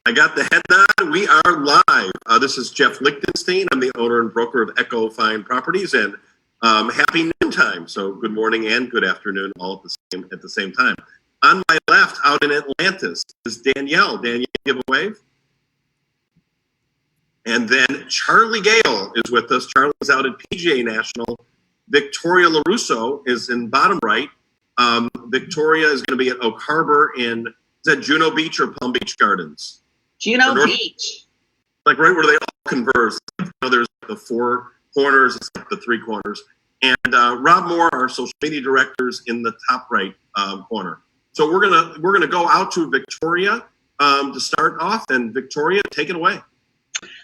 I got the head nod. We are live. This is Jeff Lichtenstein. I'm the owner and broker of Echo Fine Properties, and happy noontime. So good morning and good afternoon, all at the same time. On my left, out in Atlantis, is Danielle. Danielle, give a wave. And then Charlie Gale is with us. Charlie's out at PGA National. Victoria Lorusso is in bottom right. Victoria is going to be at Oak Harbor in, is that Juno Beach or Palm Beach Gardens? Juno Beach. Like right where they all converse. There's the four corners, it's like the three corners. And Rob Moore, our social media director, is in the top right corner. So we're gonna go out to Victoria to start off. And Victoria, take it away.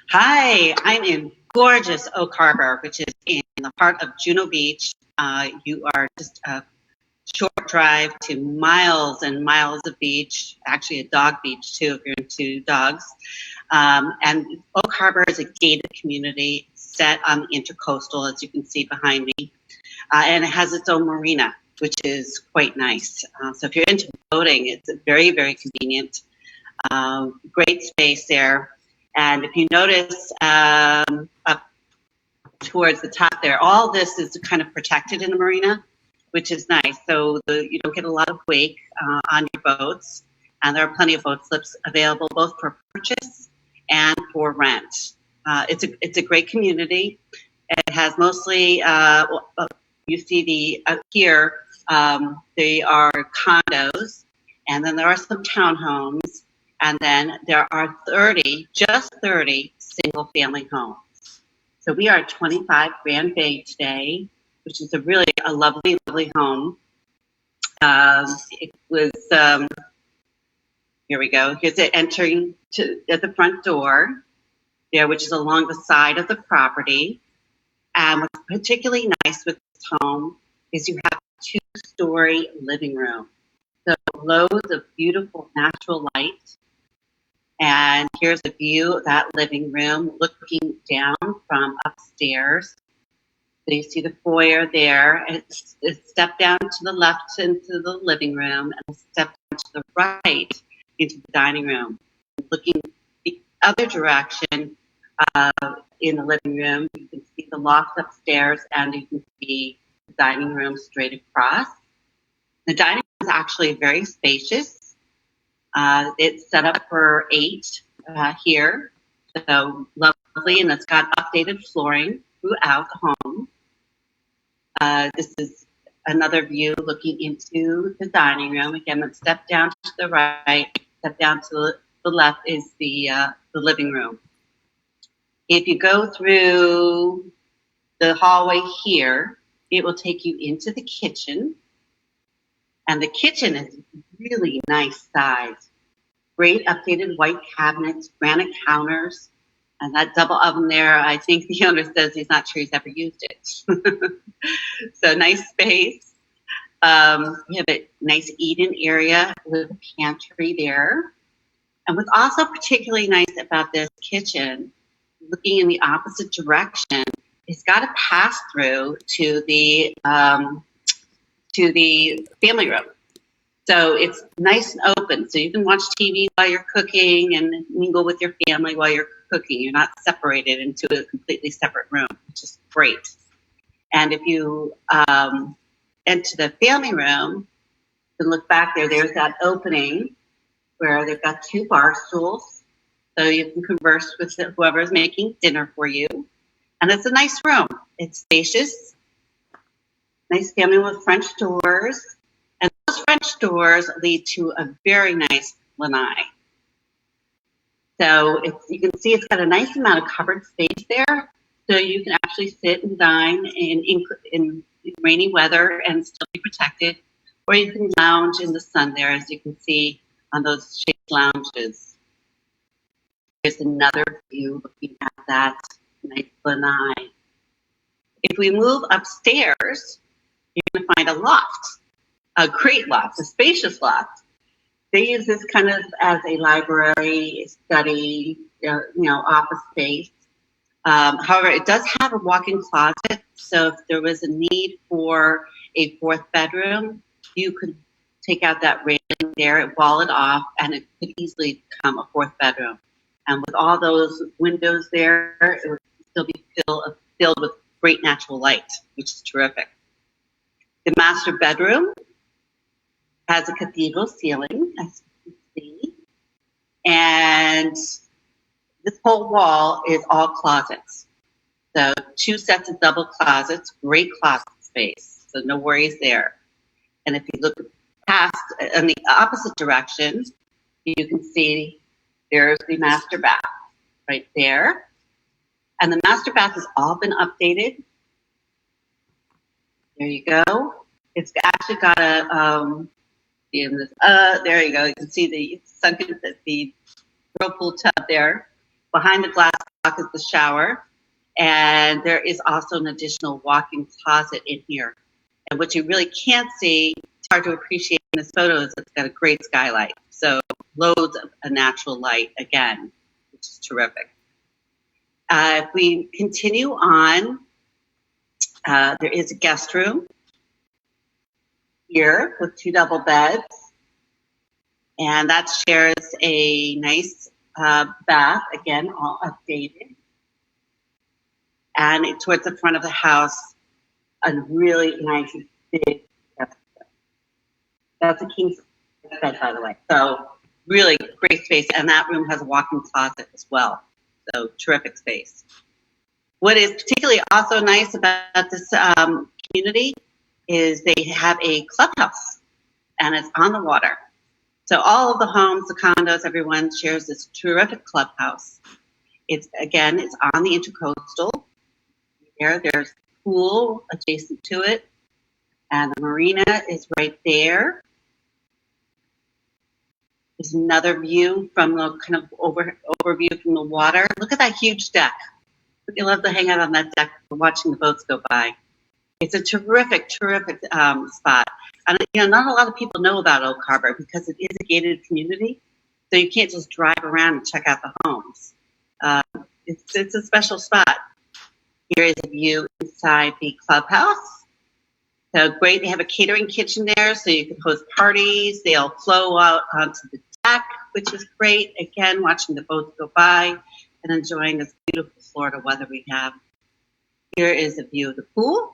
Hi, I'm in gorgeous Oak Harbor, which is in the heart of Juno Beach. You are just a short drive to miles and miles of beach, actually a dog beach too if you're into dogs. And Oak Harbor is a gated community set on the intercoastal, as you can see behind me. And it has its own marina, which is quite nice. So if you're into boating, it's very, very convenient. Great space there. And if you notice up towards the top there, all this is kind of protected in the marina, which is nice. So you don't get a lot of wake on your boats. And there are plenty of boat slips available both for purchase and for rent. It's a great community. It has mostly, you see here, they are condos, and then there are some townhomes, and then there are just 30 single family homes. So we are at 25 Grand Bay today, which is a lovely, lovely home. It was, here we go. Here's it entering at the front door there, which is along the side of the property. And what's particularly nice with this home is you have a 2-story living room. So loads of beautiful natural light. And here's a view of that living room looking down from upstairs. So you see the foyer there. It's step down to the left into the living room and step down to the right into the dining room. Looking the other direction in the living room, you can see the loft upstairs and you can see the dining room straight across. The dining room is actually very spacious. It's set up for 8 here, so lovely, and it's got updated flooring throughout the home. This is another view looking into the dining room. Again, let's step down to the right, step down to the left is the living room. If you go through the hallway here, it will take you into the kitchen. And the kitchen is really nice size. Great updated white cabinets, granite counters, and that double oven there, I think the owner says he's not sure he's ever used it. So nice space. We have a nice eat-in area with a pantry there. And what's also particularly nice about this kitchen, looking in the opposite direction, it's got a pass-through to the family room. So it's nice and open, so you can watch TV while you're cooking and mingle with your family while you're cooking. You're not separated into a completely separate room, which is great. And if you enter the family room, you can look back there. There's that opening where they've got 2 bar stools, so you can converse with whoever is making dinner for you. And it's a nice room. It's spacious, nice family with French doors. And those French doors lead to a very nice lanai. So you can see it's got a nice amount of covered space there. So you can actually sit and dine in rainy weather and still be protected. Or you can lounge in the sun there, as you can see on those shaped lounges. There's another view looking at that nice lanai. If we move upstairs, you're going to find a loft. A great loft, a spacious loft. They use this kind of as a library, study, office space. However, it does have a walk-in closet, so if there was a need for a 4th bedroom, you could take out that railing there, wall it off, and it could easily become a fourth bedroom. And with all those windows there, it would still be filled with great natural light, which is terrific. The master bedroom has a cathedral ceiling, as you can see. And this whole wall is all closets. So 2 sets of double closets, great closet space. So no worries there. And if you look past in the opposite direction, you can see there's the master bath right there. And the master bath has all been updated. There you go. It's actually got a, there you go. You can see the sunken, the whirlpool tub there. Behind the glass block is the shower. And there is also an additional walk-in closet in here. And what you really can't see, it's hard to appreciate in this photo, is it's got a great skylight. So loads of a natural light again, which is terrific. If we continue on, there is a guest room here with 2 double beds. And that shares a nice bath, again, all updated. And towards the front of the house, a really nice big guest room. That's a king bed, by the way. So really great space. And that room has a walk-in closet as well. So terrific space. What is particularly also nice about this community is they have a clubhouse, and it's on the water. So all of the homes, the condos, everyone shares this terrific clubhouse. It's on the intercoastal. There's a pool adjacent to it, and the marina is right there. There's another view from the kind of overview from the water. Look at that huge deck. You love to hang out on that deck watching the boats go by. It's a terrific spot. And not a lot of people know about Oak Harbor because it is a gated community, so you can't just drive around and check out the homes. It's a special spot. Here is a view inside the clubhouse. So great, they have a catering kitchen there, so you can host parties. They'll flow out onto the deck, which is great. Again, watching the boats go by and enjoying this beautiful Florida weather we have. Here is a view of the pool.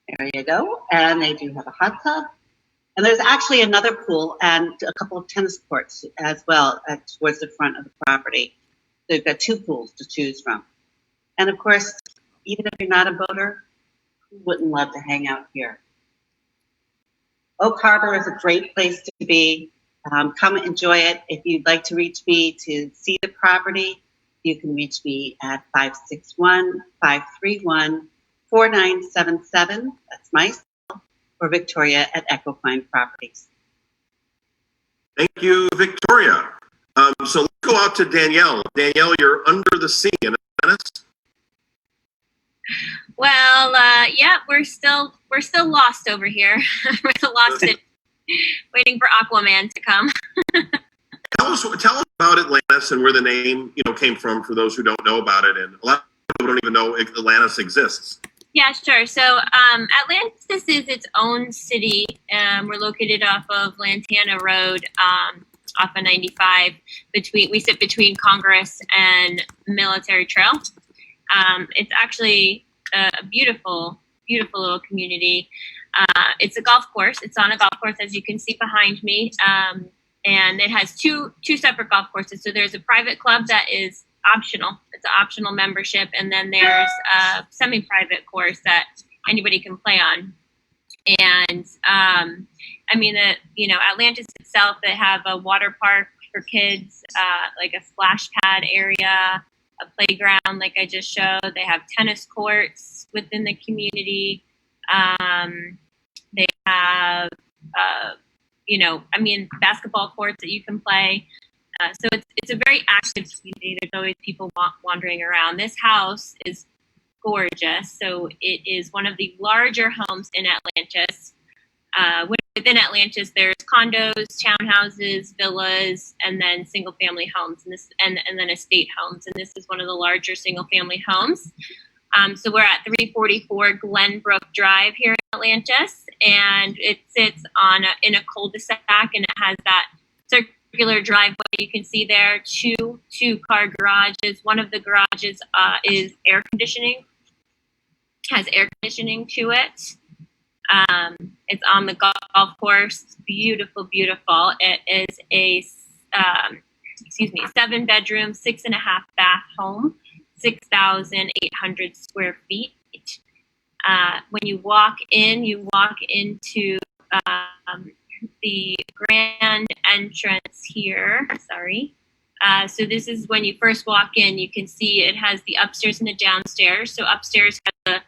There you go. And they do have a hot tub. And there's actually another pool and a couple of tennis courts as well towards the front of the property. So you've got 2 pools to choose from. And of course, even if you're not a boater, who wouldn't love to hang out here? Oak Harbor is a great place to be. Come enjoy it. If you'd like to reach me to see the property, you can reach me at 561-531-4977. That's my cell, or Victoria at Equifine Properties. Thank you, Victoria. So let's go out to Danielle. Danielle, you're under the sea in Atlantis. Well, yeah, we're still lost over here. We're still lost in waiting for Aquaman to come. Tell us about Atlantis and where the name came from for those who don't know about it, and a lot of people don't even know if Atlantis exists. Yeah, sure. So Atlantis is its own city. We're located off of Lantana Road, off of 95. We sit between Congress and Military Trail. It's actually a beautiful, beautiful little community. It's a golf course. It's on a golf course, as you can see behind me. And it has two separate golf courses. So there's a private club that is optional. It's an optional membership. And then there's a semi-private course that anybody can play on. And Atlantis itself, they have a water park for kids, like a splash pad area, a playground, like I just showed. They have tennis courts within the community. They have, basketball courts that you can play. So it's a very active community. There's always people wandering around. This house is gorgeous. So it is one of the larger homes in Atlantis. Within Atlantis, there's condos, townhouses, villas, and then single-family homes, and then estate homes. And this is one of the larger single-family homes. So we're at 344 Glenbrook Drive here in Atlantis, and it sits on in a cul-de-sac, and it has that circular driveway. You can see there two-car garages. One of the garages is air conditioning, has air conditioning to it. It's on the golf course. Beautiful, beautiful. It is a 7-bedroom, 6.5 bath home, 6,800 square feet. When you walk into the grand entrance here. Sorry. So this is when you first walk in. You can see it has the upstairs and the downstairs. So upstairs has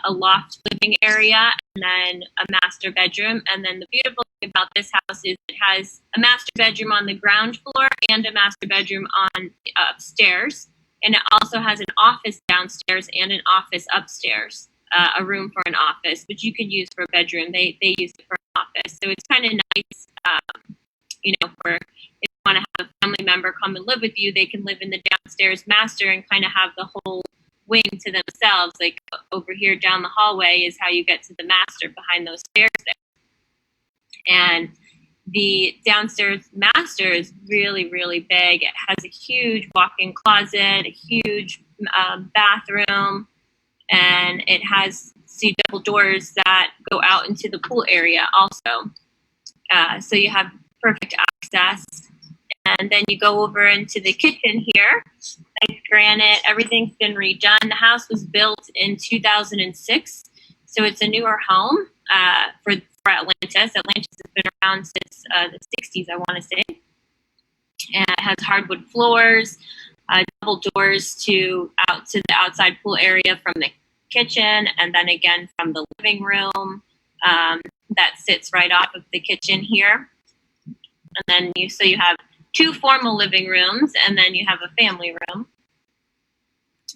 a loft living area and then a master bedroom. And then the beautiful thing about this house is it has a master bedroom on the ground floor and a master bedroom on upstairs. And it also has an office downstairs and an office upstairs, a room for an office, which you could use for a bedroom. They use it for an office. So it's kind of nice, for if you want to have a family member come and live with you, they can live in the downstairs master and kind of have the whole wing to themselves. Like over here down the hallway is how you get to the master behind those stairs there. And the downstairs master is really, really big. It has a huge walk-in closet, a huge bathroom, and it has double doors that go out into the pool area also. So you have perfect access. And then you go over into the kitchen here. Nice granite. Everything's been redone. The house was built in 2006, so it's a newer home for Atlantis. Atlantis has been around since the 60s, I want to say. And it has hardwood floors, double doors out to the outside pool area from the kitchen, and then again from the living room that sits right off of the kitchen here. And then you have 2 formal living rooms, and then you have a family room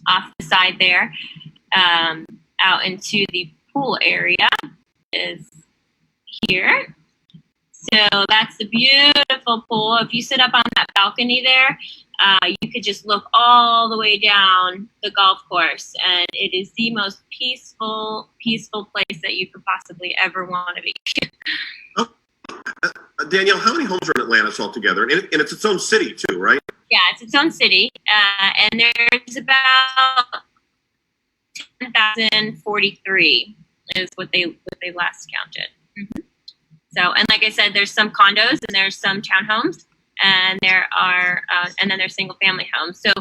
off the side there. Out into the pool area is here. So that's the beautiful pool. If you sit up on that balcony there, you could just look all the way down the golf course, and it is the most peaceful place that you could possibly ever want to be. Danielle, how many homes are in Atlantis altogether? And it's its own city too, right? Yeah, it's its own city, and there's about 10,043 is what they last counted. Mm-hmm. So, and like I said, there's some condos and there's some townhomes, and there are and then there's single family homes. So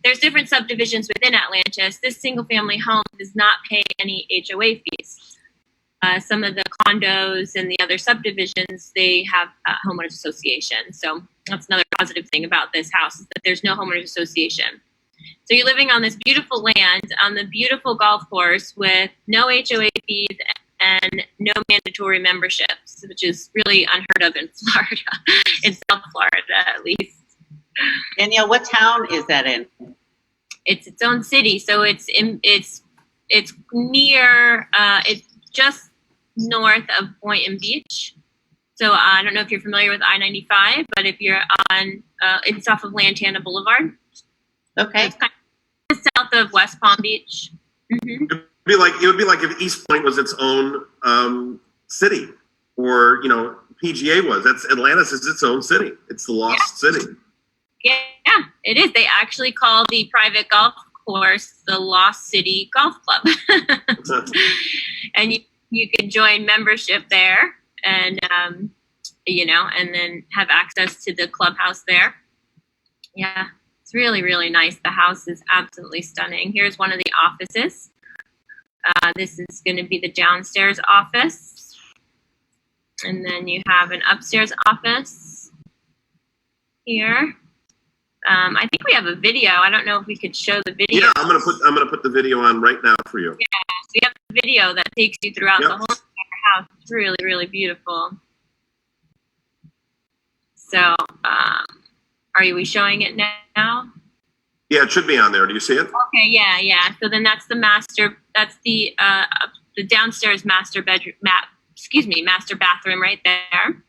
there's different subdivisions within Atlantis. This single family home does not pay any HOA fees. Some of the condos and the other subdivisions, they have a homeowners association. So that's another positive thing about this house, is that there's no homeowners association. So you're living on this beautiful land, on the beautiful golf course with no HOA fees and no mandatory memberships, which is really unheard of in Florida, in South Florida at least. Danielle, what town is that in? It's its own city, so it's near, it's just north of Boynton Beach. So I don't know if you're familiar with I-95, but if you're on, it's off of Lantana Boulevard. Okay. So it's kind of south of West Palm Beach. Mm-hmm. It would be like if East Point was its own city, or PGA was. That's Atlantis is its own city. It's the lost city. Yeah, it is. They actually call the private golf course the Lost City Golf Club. And you can join membership there, and and then have access to the clubhouse there. Yeah, it's really, really nice. The house is absolutely stunning. Here's one of the offices. This is going to be the downstairs office, and then you have an upstairs office here. I think we have a video. I don't know if we could show the video. Yeah, I'm gonna put the video on right now for you. Yeah, so we have a video that takes you throughout the whole entire house. It's really, really beautiful. So, are we showing it now? Yeah, it should be on there. Do you see it? Okay, yeah. So then that's the master. That's the downstairs master bedroom. Master bathroom right there.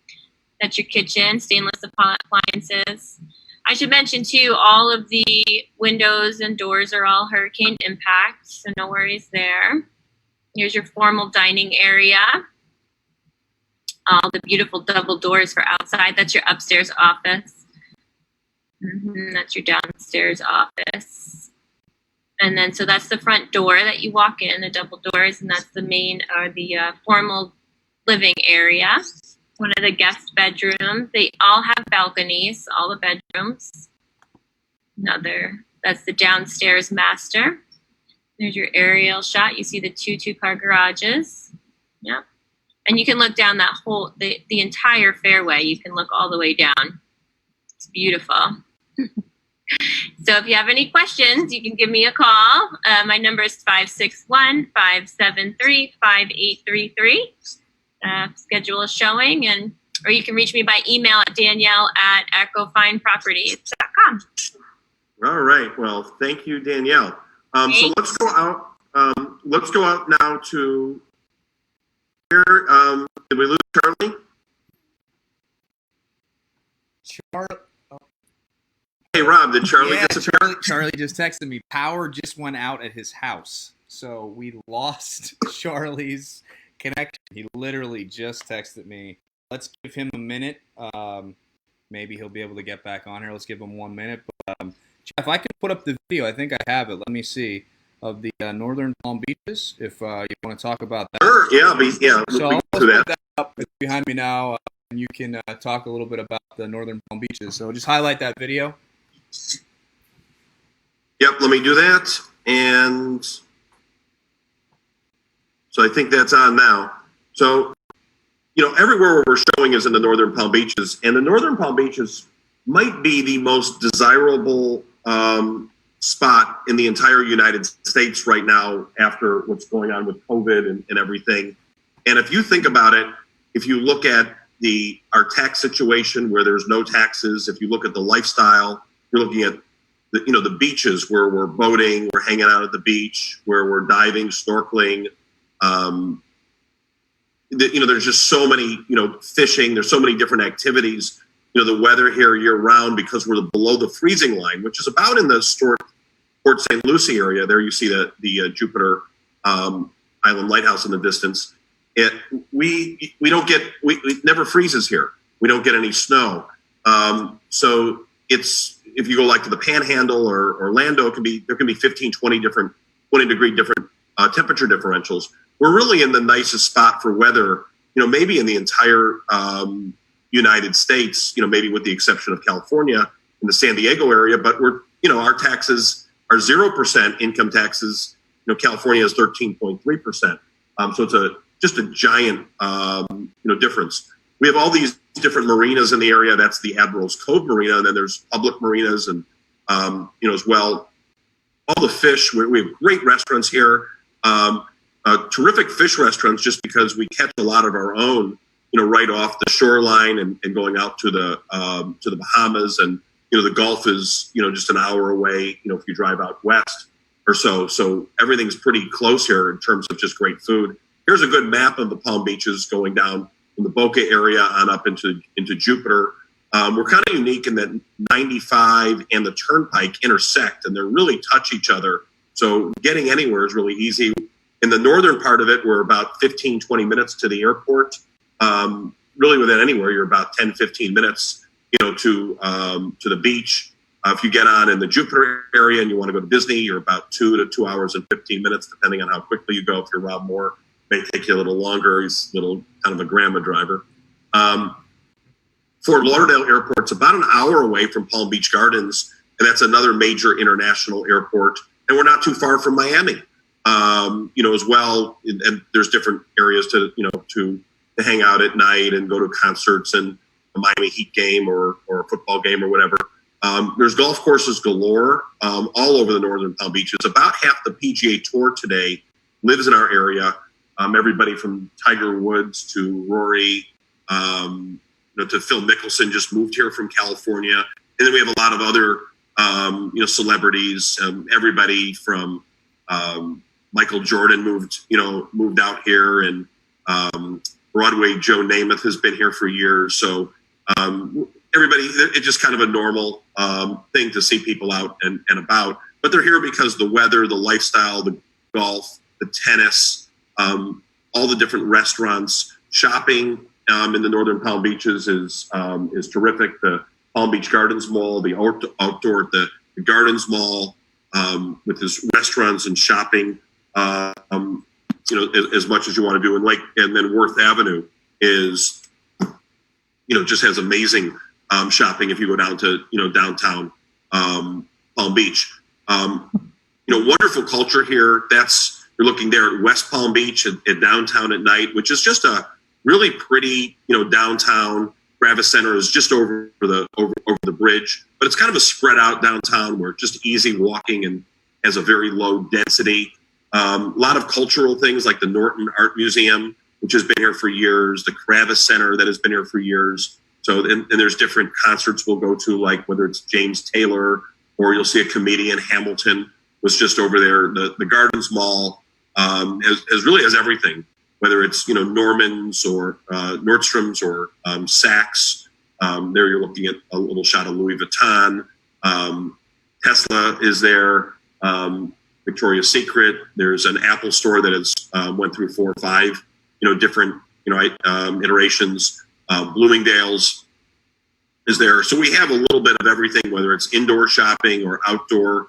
That's your kitchen. Stainless appliances. I should mention too, all of the windows and doors are all hurricane impact, so no worries there. Here's your formal dining area. all the beautiful double doors for outside. That's your upstairs office. That's your downstairs office. And then, so that's the front door that you walk in, the double doors, and that's the main, or the formal living area. One of the guest bedrooms. They all have balconies, all the bedrooms. That's the downstairs master. There's your aerial shot. You see the two-car garages. Yeah. And you can look down that whole, the entire fairway. You can look all the way down. It's beautiful. So if you have any questions, you can give me a call. My number is 561-573-5833. Schedule a showing, or you can reach me by email at Danielle@echofineproperties.com. All right. Well, thank you, Danielle. So let's go out. Let's go out now to here. Did we lose Charlie? Hey, Rob, did Charlie disappear? Charlie just texted me. Power just went out at his house. So we lost Charlie's connection. He literally just texted me. Let's give him a minute. Maybe he'll be able to get back on here. Let's give him 1 minute. But, Jeff, I can put up the video. I think I have it. Let me see. Of the Northern Palm Beaches, if you want to talk about that. Sure, yeah. So I'll put that up. It's behind me now, and you can talk a little bit about the Northern Palm Beaches. So just highlight that video. Yep, let me do that. And so I think that's on now. So, everywhere where we're showing is in the Northern Palm Beaches, and the Northern Palm Beaches might be the most desirable spot in the entire United States right now after what's going on with COVID and everything. And if you think about it, if you look at our tax situation where there's no taxes, if you look at the lifestyle, you're looking at the beaches where we're boating, we're hanging out at the beach, where we're diving, snorkeling. There's just so many, fishing. There's so many different activities. The weather here year round, because we're below the freezing line, which is about in the historic Port St. Lucie area. There you see the Jupiter Island Lighthouse in the distance. It never freezes here. We don't get any snow. So if you go like to the Panhandle or Orlando, there can be 15, 20 degree different temperature differentials. We're really in the nicest spot for weather, maybe in the entire United States, maybe with the exception of California in the San Diego area, but our taxes are 0% income taxes. California is 13.3%. So it's just a giant, difference. We have all these different marinas in the area. That's the Admiral's Cove Marina, and then there's public marinas, and as well, all the fish. We have great restaurants here, terrific fish restaurants, just because we catch a lot of our own, right off the shoreline and going out to the Bahamas, and the Gulf is just an hour away. If you drive out west or so everything's pretty close here in terms of just great food. Here's a good map of the Palm Beaches going down from the Boca area on up into Jupiter. We're kind of unique in that 95 and the Turnpike intersect, and they really touch each other. So getting anywhere is really easy. In the northern part of it, we're about 15, 20 minutes to the airport. Really within anywhere, you're about 10, 15 minutes, to the beach. If you get on in the Jupiter area and you want to go to Disney, you're about 2 to 2 hours and 15 minutes, depending on how quickly you go. If you're Rob Moore, it may take you a little longer. He's a little kind of a grandma driver. Fort Lauderdale Airport's about an hour away from Palm Beach Gardens, and that's another major international airport. And we're not too far from Miami, as well. And there's different areas to hang out at night and go to concerts and a Miami Heat game or a football game or whatever. There's golf courses galore all over the Northern Palm Beaches. About half the PGA Tour today lives in our area. Everybody from Tiger Woods to Rory, to Phil Mickelson just moved here from California. And then we have a lot of other, celebrities. Everybody from Michael Jordan moved out here, and Broadway Joe Namath has been here for years. So everybody, it's just kind of a normal thing to see people out and about. But they're here because the weather, the lifestyle, the golf, the tennis, all the different restaurants, shopping, in the northern Palm Beaches is terrific. The Palm Beach Gardens Mall, the outdoor at the Gardens Mall, with its restaurants and shopping, as much as you want to do. And then Worth Avenue is, just has amazing shopping if you go down to, downtown Palm Beach. Wonderful culture here. You're looking there at West Palm Beach at downtown at night, which is just a really pretty, downtown. Travis Center is just over the bridge, but it's kind of a spread out downtown where it's just easy walking and has a very low density. A lot of cultural things like the Norton Art Museum, which has been here for years, the Travis Center that has been here for years. So, and there's different concerts we'll go to, like whether it's James Taylor or you'll see a comedian. Hamilton was just over there. The Gardens Mall has everything. Whether it's Norman's or Nordstrom's or Saks. There you're looking at a little shot of Louis Vuitton. Tesla is there. Victoria's Secret. There's an Apple store that has went through 4 or 5 different iterations. Bloomingdale's is there. So we have a little bit of everything, whether it's indoor shopping or outdoor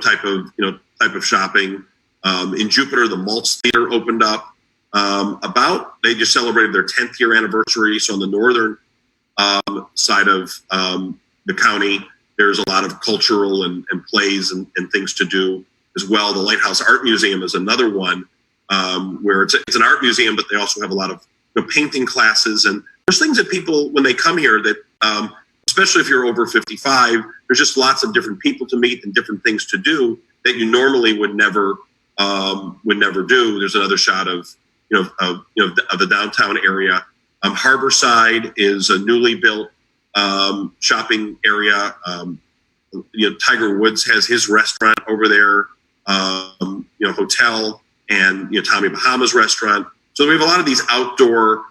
type of shopping. In Jupiter, the Maltz Theater opened up. They just celebrated their 10th year anniversary. So on the northern side of the county, there's a lot of cultural and plays and things to do as well. The Lighthouse Art Museum is another one where it's an art museum, but they also have a lot of painting classes. And there's things that people, when they come here, that especially if you're over 55, there's just lots of different people to meet and different things to do that you normally would never do. There's another shot of the downtown area. Harborside is a newly built shopping area. Tiger Woods has his restaurant over there, hotel, and Tommy Bahama's restaurant. So we have a lot of these outdoor,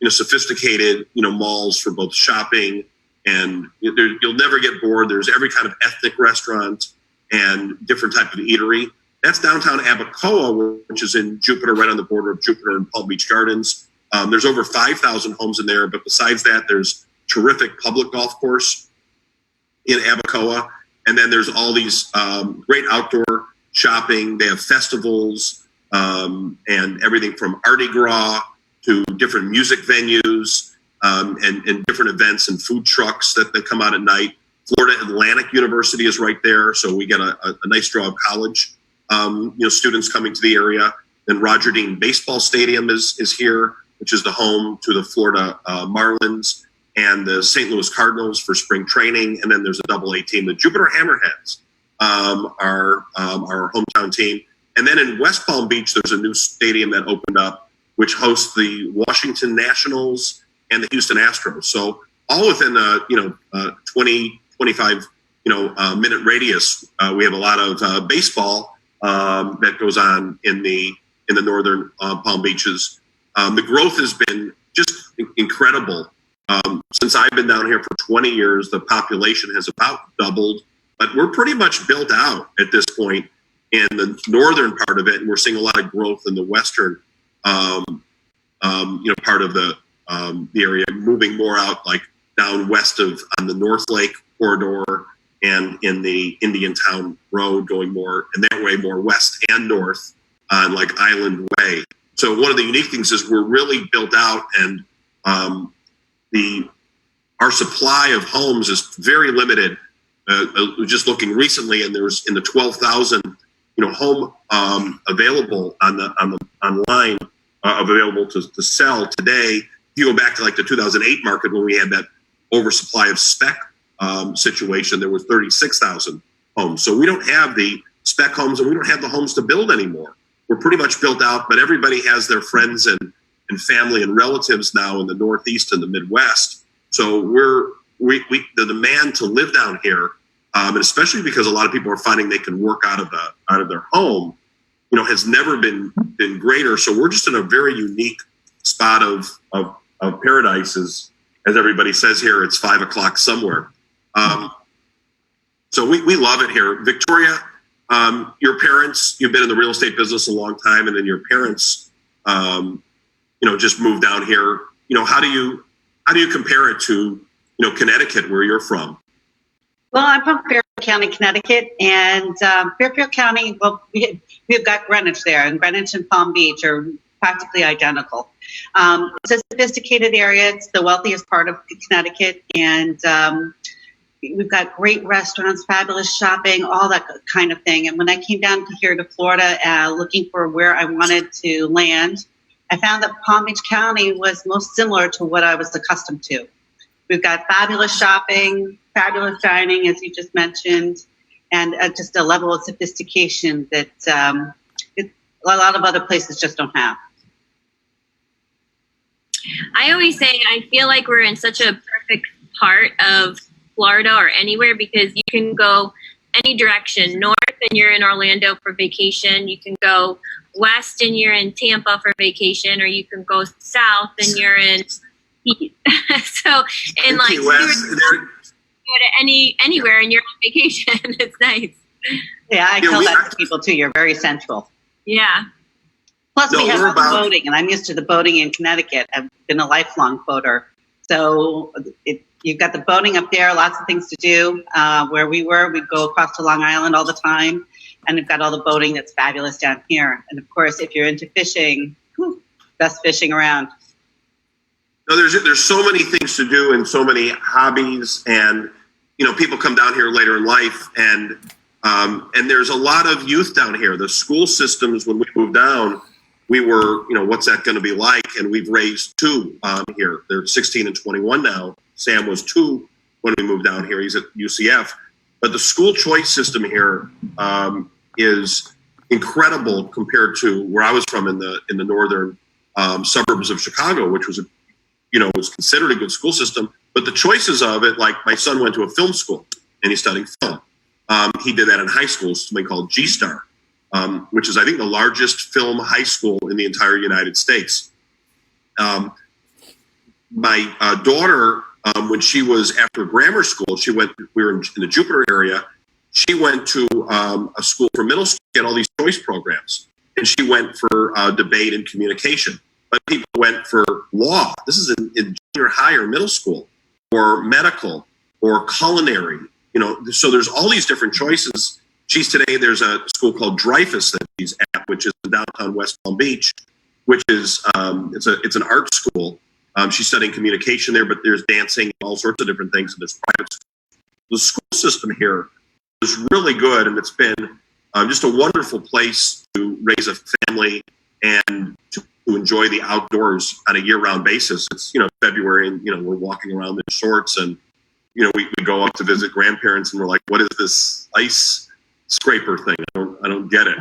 sophisticated, malls for both shopping and you'll never get bored. There's every kind of ethnic restaurant and different type of eatery. That's downtown Abacoa, which is in Jupiter, right on the border of Jupiter and Palm Beach Gardens. There's over 5,000 homes in there, but besides that, there's terrific public golf course in Abacoa. And then there's all these great outdoor shopping. They have festivals and everything from Mardi Gras to different music venues and different events and food trucks that come out at night. Florida Atlantic University is right there, so we get a nice draw of college students coming to the area. Then Roger Dean Baseball Stadium is here, which is the home to the Florida Marlins and the St. Louis Cardinals for spring training. And then there's a AA team, the Jupiter Hammerheads, our hometown team. And then in West Palm Beach, there's a new stadium that opened up, which hosts the Washington Nationals and the Houston Astros. So all within a 20, 25 minute radius, we have a lot of baseball that goes on in the northern Palm Beaches. The growth has been just incredible. Since I've been down here for 20 years, the population has about doubled, but we're pretty much built out at this point in the northern part of it, and we're seeing a lot of growth in the western, part of the area, moving more out like down west on the North Lake corridor and in the Indian Town Road, going more in that way, more west and north on like Island Way. So one of the unique things is we're really built out, and our supply of homes is very limited. Just looking recently, and there's in the 12,000 home available online available to sell today. If you go back to like the 2008 market when we had that oversupply of spec situation, there was 36,000 homes. So we don't have the spec homes, and we don't have the homes to build anymore. We're pretty much built out, but everybody has their friends and family and relatives now in the Northeast and the Midwest. So the demand to live down here, and especially because a lot of people are finding they can work out of their home, has never been greater. So we're just in a very unique spot of paradise, as everybody says here. It's 5 o'clock somewhere. So we love it here. Victoria, your parents, you've been in the real estate business a long time, and then your parents, just moved down here. How do you compare it to, Connecticut, where you're from? Well, I'm from Fairfield County, Connecticut, and Fairfield County, well, we've got Greenwich there, and Greenwich and Palm Beach are practically identical. It's a sophisticated area. It's the wealthiest part of Connecticut, and we've got great restaurants, fabulous shopping, all that kind of thing. And when I came down here to Florida looking for where I wanted to land, I found that Palm Beach County was most similar to what I was accustomed to. We've got fabulous shopping, fabulous dining, as you just mentioned, and just a level of sophistication that a lot of other places just don't have. I always say I feel like we're in such a perfect part of Florida or anywhere because you can go any direction. North and you're in Orlando for vacation. You can go west and you're in Tampa for vacation, or you can go south and you're in so in like go to anywhere and you're on vacation. It's nice. Yeah, I tell that to people too. You're very central. Yeah. Plus, we have all the boating, and I'm used to the boating in Connecticut. I've been a lifelong boater. So you've got the boating up there, lots of things to do. Where we were, we'd go across to Long Island all the time. And we've got all the boating that's fabulous down here. And, of course, if you're into fishing, best fishing around. No, there's so many things to do and so many hobbies. And, people come down here later in life. And there's a lot of youth down here. The school systems, when we moved down, we were, what's that going to be like? And we've raised two here. They're 16 and 21 now. Sam was 2 when we moved down here. He's at UCF. But the school choice system here is incredible compared to where I was from in the northern suburbs of Chicago, which was was considered a good school system. But the choices of it, like my son went to a film school and he's studying film. He did that in high school, something called G-Star. Which is, I think, the largest film high school in the entire United States. My daughter, when she was after grammar school, we were in the Jupiter area. She went to a school for middle school, get all these choice programs. And she went for debate and communication. But people went for law. This is in junior high or middle school, or medical, or culinary. So there's all these different choices. There's a school called Dreyfus that she's at, which is in downtown West Palm Beach, which is it's an art school. She's studying communication there, but there's dancing, all sorts of different things, and there's private schools. The school system here is really good, and it's been just a wonderful place to raise a family and to enjoy the outdoors on a year-round basis. It's February, and we're walking around in shorts, and we go up to visit grandparents, and we're like, what is this ice scraper thing? I don't get it.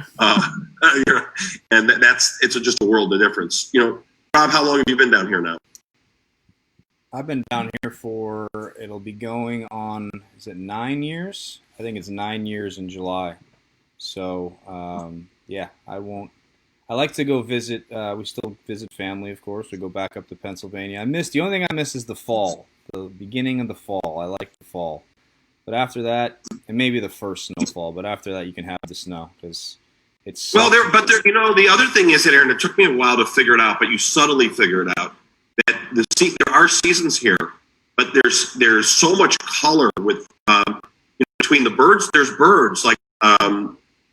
And it's just a world of difference. Rob, how long have you been down here now? I've been down here for, it'll be going on, is it 9 years? I think it's 9 years in July. So, I like to go visit, we still visit family, of course. We go back up to Pennsylvania. The only thing I miss is the fall, the beginning of the fall. I like the fall. But after that, and maybe the first snowfall, but after that you can have the snow because it's... Well, the other thing is that, Aaron, it took me a while to figure it out, but you subtly figure it out, that there are seasons here, but there's so much color with, between the birds, there's birds, like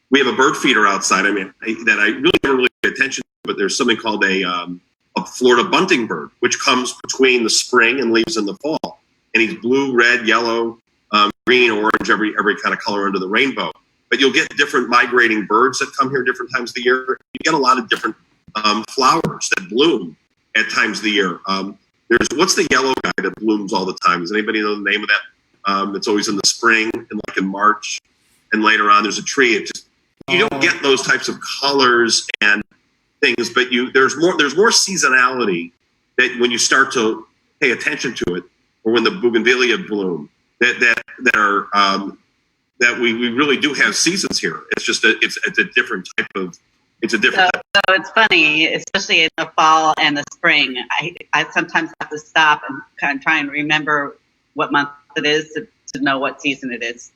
we have a bird feeder outside, that I really never really pay attention to, but there's something called a Florida bunting bird, which comes between the spring and leaves in the fall. And he's blue, red, yellow, green, orange, every kind of color under the rainbow. But you'll get different migrating birds that come here different times of the year. You get a lot of different flowers that bloom at times of the year. What's the yellow guy that blooms all the time? Does anybody know the name of that? It's always in the spring and like in March, and later on there's a tree. You don't get those types of colors and things, but there's more seasonality that when you start to pay attention to it, or when the bougainvillea bloom, that we really do have seasons here. It's just it's a different type of. So it's funny, especially in the fall and the spring. I sometimes have to stop and kind of try and remember what month it is to know what season it is,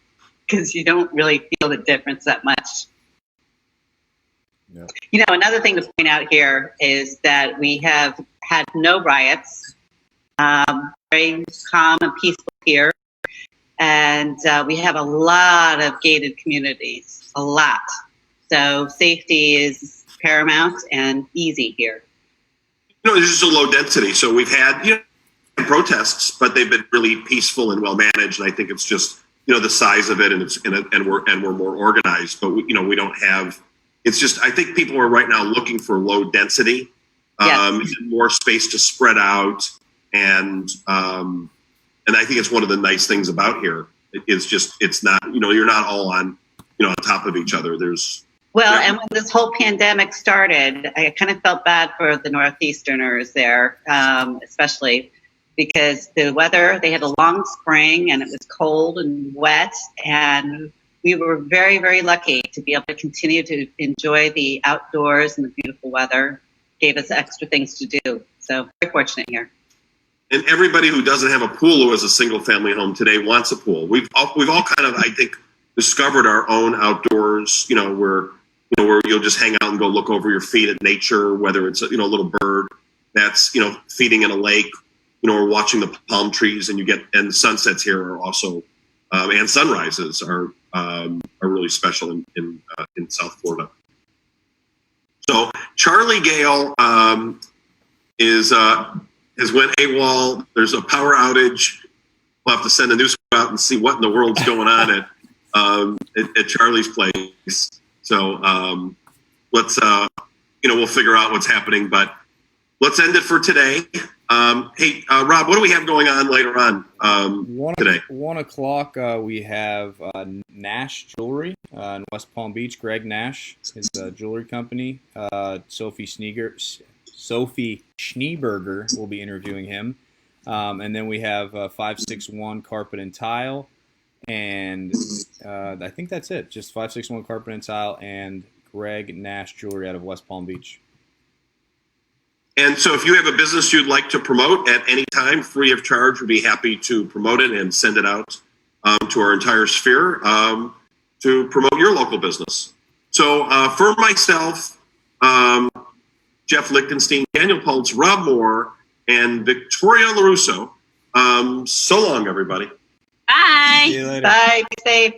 because you don't really feel the difference that much. You know, another thing to point out here is that we have had no riots, very calm and peaceful here. And we have a lot of gated communities, a lot. So safety is paramount and easy here. You know, there's just a low density. So we've had, protests, but they've been really peaceful and well managed. And I think it's just, the size of it, and we're more organized. But we don't have. It's just, I think people are right now looking for low density, more space to spread out, and I think it's one of the nice things about here. It's not, you're not all on top of each other. And when this whole pandemic started, I kind of felt bad for the Northeasterners there, especially because the weather, they had a long spring and it was cold and wet, and we were very, very lucky to be able to continue to enjoy the outdoors and the beautiful weather. Gave us extra things to do. So very fortunate here. And everybody who doesn't have a pool who has a single family home today wants a pool. We've all kind of, I think, discovered our own outdoors, where you'll just hang out and go look over your feet at nature, whether it's a little bird that's feeding in a lake, or watching the palm trees, and sunsets here are also and sunrises are really special in South Florida. So Charlie Gale has went AWOL. There's a power outage. We'll have to send a news crew out and see what in the world's going on at Charlie's place. So let's we'll figure out what's happening. But let's end it for today. Hey, Rob, what do we have going on later on today? 1 o'clock, we have Nash Jewelry in West Palm Beach. Greg Nash, his jewelry company. Sophie Schneeberger will be interviewing him. And then we have 561 Carpet and Tile. And I think that's it. Just 561 Carpet and Tile and Greg Nash Jewelry out of West Palm Beach. And so if you have a business you'd like to promote at any time, free of charge, we'd be happy to promote it and send it out to our entire sphere to promote your local business. So for myself, Jeff Lichtenstein, Daniel Pults, Rob Moore, and Victoria Lorusso, so long, everybody. Bye. See you later. Bye. Be safe.